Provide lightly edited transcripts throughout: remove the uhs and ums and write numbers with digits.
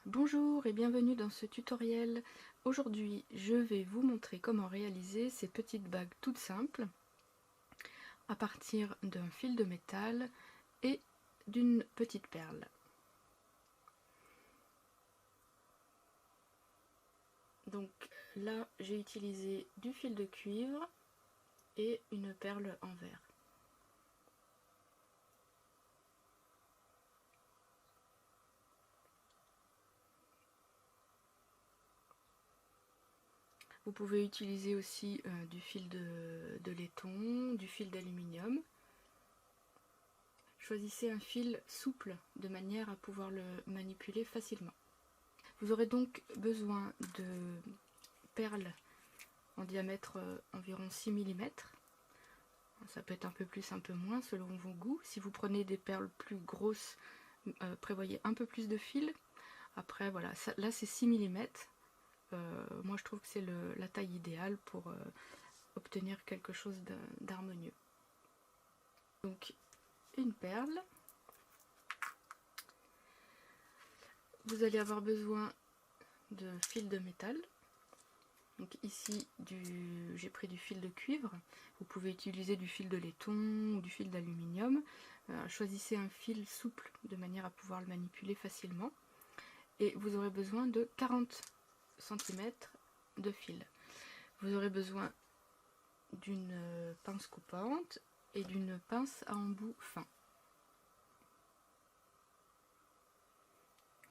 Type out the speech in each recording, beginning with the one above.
Bonjour et bienvenue dans ce tutoriel. Aujourd'hui, je vais vous montrer comment réaliser ces petites bagues toutes simples à partir d'un fil de métal et d'une petite perle. Donc là, j'ai utilisé du fil de cuivre et une perle en verre. Vous pouvez utiliser aussi du fil de laiton, du fil d'aluminium. Choisissez un fil souple de manière à pouvoir le manipuler facilement. Vous aurez donc besoin de perles en diamètre environ 6 mm. Ça peut être un peu plus, un peu moins selon vos goûts. Si vous prenez des perles plus grosses, prévoyez un peu plus de fil. Après voilà, ça, là c'est 6 mm. Moi je trouve que c'est la taille idéale pour obtenir quelque chose d'harmonieux. Donc une perle. Vous allez avoir besoin de fil de métal. Donc ici j'ai pris du fil de cuivre. Vous pouvez utiliser du fil de laiton ou du fil d'aluminium. Choisissez un fil souple de manière à pouvoir le manipuler facilement. Et vous aurez besoin de 40 cm de fil. Vous aurez besoin d'une pince coupante et d'une pince à embout fin.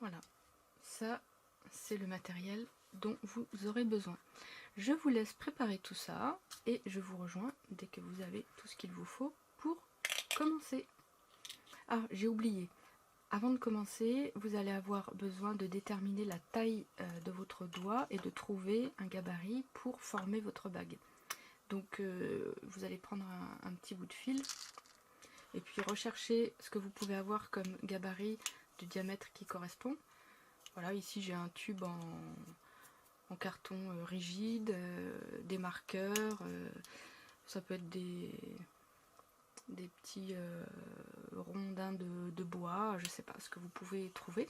Voilà, ça c'est le matériel dont vous aurez besoin. Je vous laisse préparer tout ça et je vous rejoins dès que vous avez tout ce qu'il vous faut pour commencer. Ah, j'ai oublié. Avant de commencer, vous allez avoir besoin de déterminer la taille de votre doigt et de trouver un gabarit pour former votre bague. Donc vous allez prendre un petit bout de fil et puis rechercher ce que vous pouvez avoir comme gabarit du diamètre qui correspond. Voilà, ici j'ai un tube en carton rigide, des marqueurs, ça peut être des petits rondins de bois, je sais pas ce que vous pouvez trouver.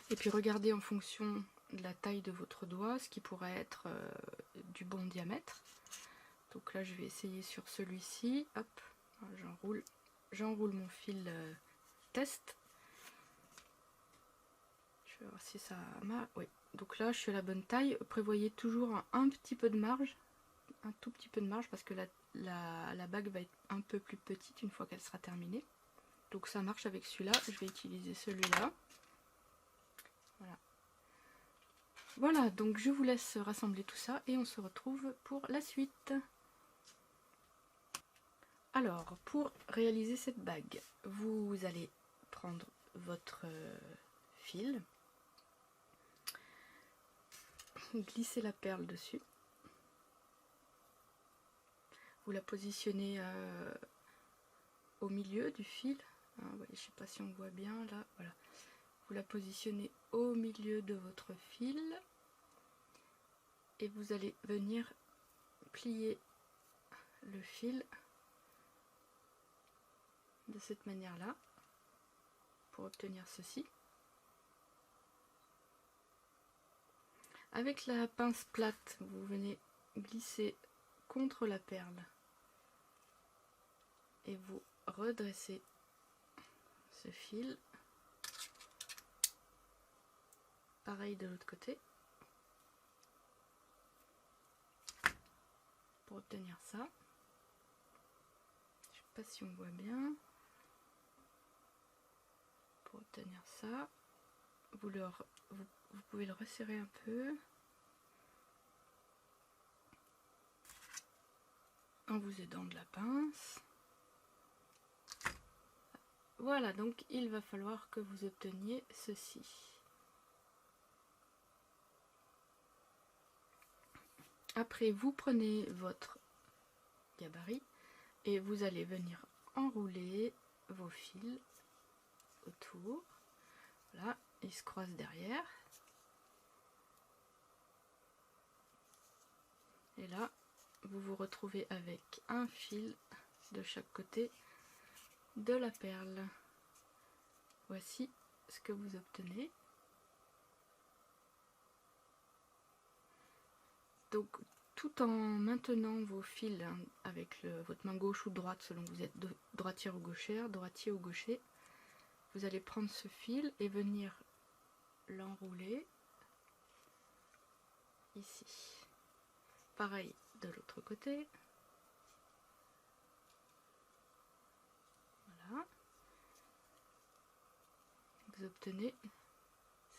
Et puis regardez en fonction de la taille de votre doigt ce qui pourrait être du bon diamètre. Donc là je vais essayer sur celui-ci, hop, j'enroule mon fil test. Je vais voir si ça m'a... Oui, donc là je suis à la bonne taille. Prévoyez toujours un petit peu de marge, un tout petit peu de marge parce que la bague va être un peu plus petite une fois qu'elle sera terminée. Donc ça marche avec celui-là, je vais utiliser celui-là. Voilà. Voilà, donc je vous laisse rassembler tout ça et on se retrouve pour la suite. Alors, pour réaliser cette bague, vous allez prendre votre fil, glisser la perle dessus, vous la positionnez au milieu du fil, hein, ouais, je ne sais pas si on voit bien là, voilà. Vous la positionnez au milieu de votre fil et vous allez venir plier le fil de cette manière là pour obtenir ceci. Avec la pince plate, vous venez glisser contre la perle et vous redressez ce fil. Pareil de l'autre côté pour obtenir ça. Je sais pas si on voit bien. Pour obtenir ça, vous pouvez le resserrer un peu en vous aidant de la pince. Voilà, donc il va falloir que vous obteniez ceci. Après, vous prenez votre gabarit et vous allez venir enrouler vos fils autour. Voilà, ils se croisent derrière. Et là, vous vous retrouvez avec un fil de chaque côté de la perle. Voici ce que vous obtenez. Donc tout en maintenant vos fils hein, avec votre main gauche ou droite selon que vous êtes droitière ou gauchère, droitier ou gaucher, vous allez prendre ce fil et venir l'enrouler ici. Pareil de l'autre côté. Voilà. Vous obtenez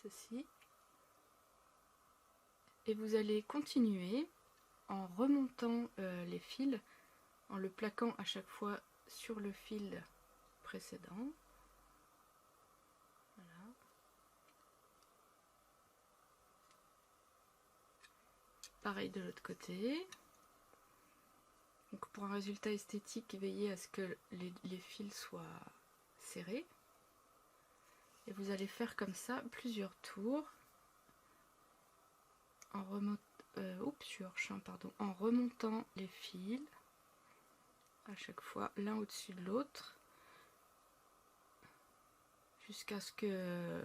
ceci. Et vous allez continuer en remontant les fils, en le plaquant à chaque fois sur le fil précédent. Voilà. Pareil de l'autre côté. Donc pour un résultat esthétique, veillez à ce que les fils soient serrés. Et vous allez faire comme ça plusieurs tours en remontant les fils à chaque fois l'un au-dessus de l'autre jusqu'à ce que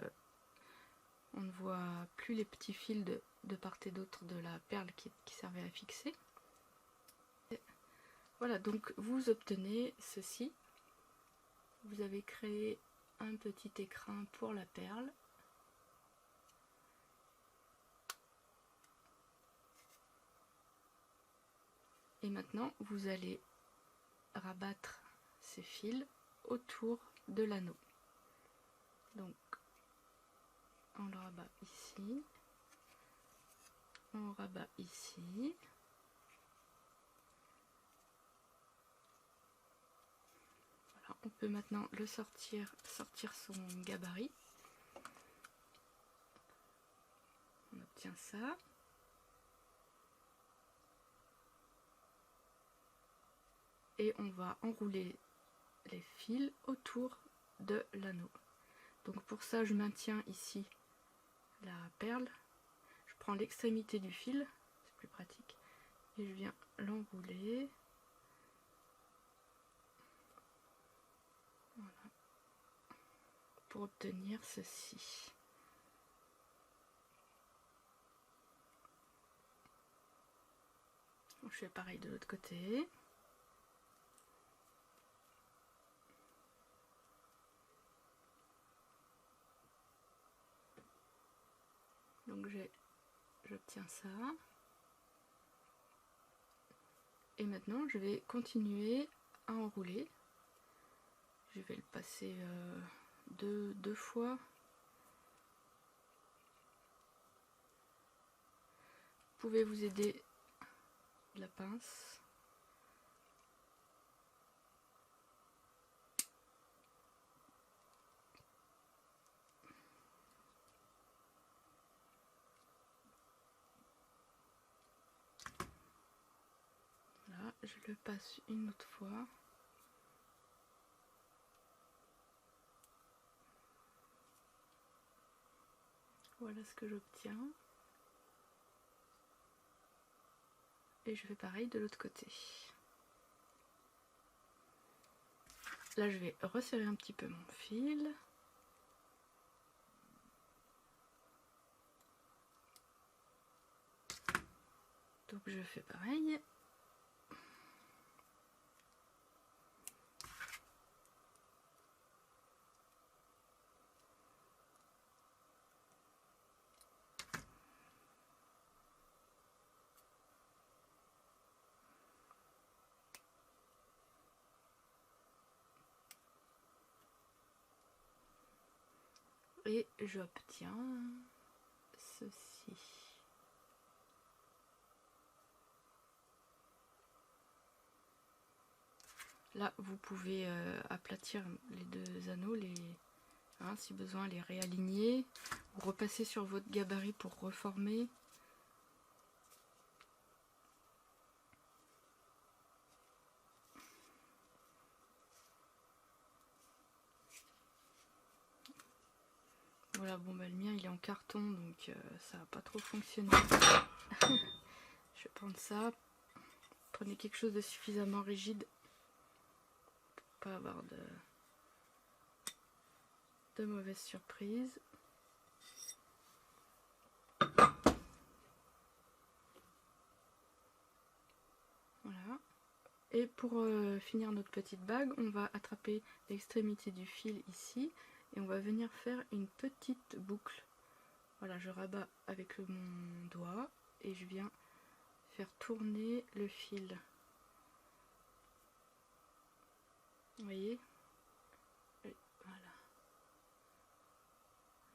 on ne voit plus les petits fils de part et d'autre de la perle qui servait à fixer. Et voilà, donc vous obtenez ceci. Vous avez créé un petit écrin pour la perle. Et maintenant, vous allez rabattre ces fils autour de l'anneau. Donc, on le rabat ici, on rabat ici. Voilà, on peut maintenant le sortir son gabarit. On obtient ça. Et on va enrouler les fils autour de l'anneau. Donc pour ça, je maintiens ici la perle. Je prends l'extrémité du fil, c'est plus pratique, et je viens l'enrouler. Voilà. Pour obtenir ceci. Je fais pareil de l'autre côté. Donc j'obtiens ça. Et maintenant je vais continuer à enrouler. Je vais le passer deux fois. Vous pouvez vous aider de la pince. Voilà, je le passe une autre fois. Voilà ce que j'obtiens. Et je fais pareil de l'autre côté. Là, je vais resserrer un petit peu mon fil. Donc je fais pareil. Et j'obtiens ceci. Là, vous pouvez aplatir les deux anneaux, si besoin, les réaligner, ou repasser sur votre gabarit pour reformer. Voilà, bon bah le mien il est en carton donc ça va pas trop fonctionner. Je vais prendre ça. Prenez quelque chose de suffisamment rigide pour pas avoir de mauvaises surprises. Et pour finir notre petite bague, on va attraper l'extrémité du fil ici et on va venir faire une petite boucle. Voilà, je rabats avec mon doigt et je viens faire tourner le fil. Vous voyez? Et voilà.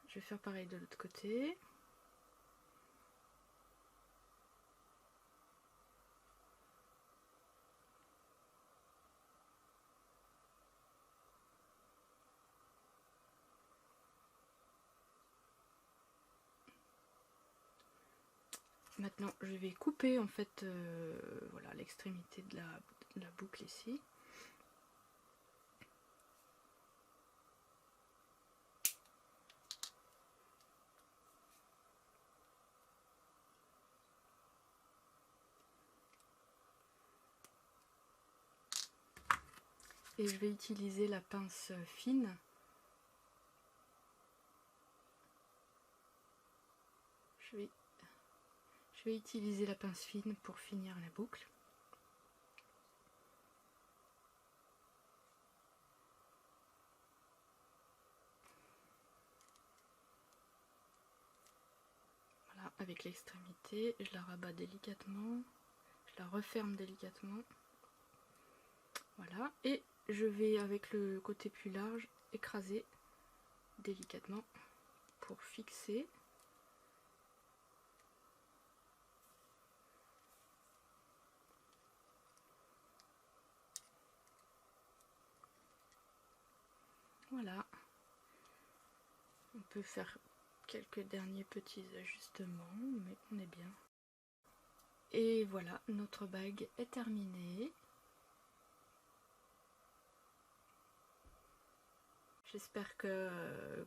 Je vais faire pareil de l'autre côté. Maintenant, je vais couper en fait voilà, l'extrémité de la boucle ici. Et je vais utiliser la pince fine. Je vais utiliser la pince fine pour finir la boucle. Voilà, avec l'extrémité, je la rabats délicatement, je la referme délicatement. Voilà, et je vais avec le côté plus large écraser délicatement pour fixer. Voilà, on peut faire quelques derniers petits ajustements, mais on est bien. Et voilà, notre bague est terminée. J'espère que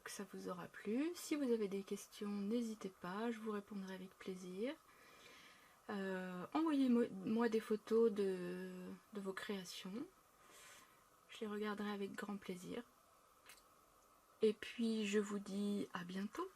ça vous aura plu. Si vous avez des questions, n'hésitez pas, je vous répondrai avec plaisir. Envoyez-moi des photos de vos créations. Je les regarderai avec grand plaisir. Et puis je vous dis à bientôt.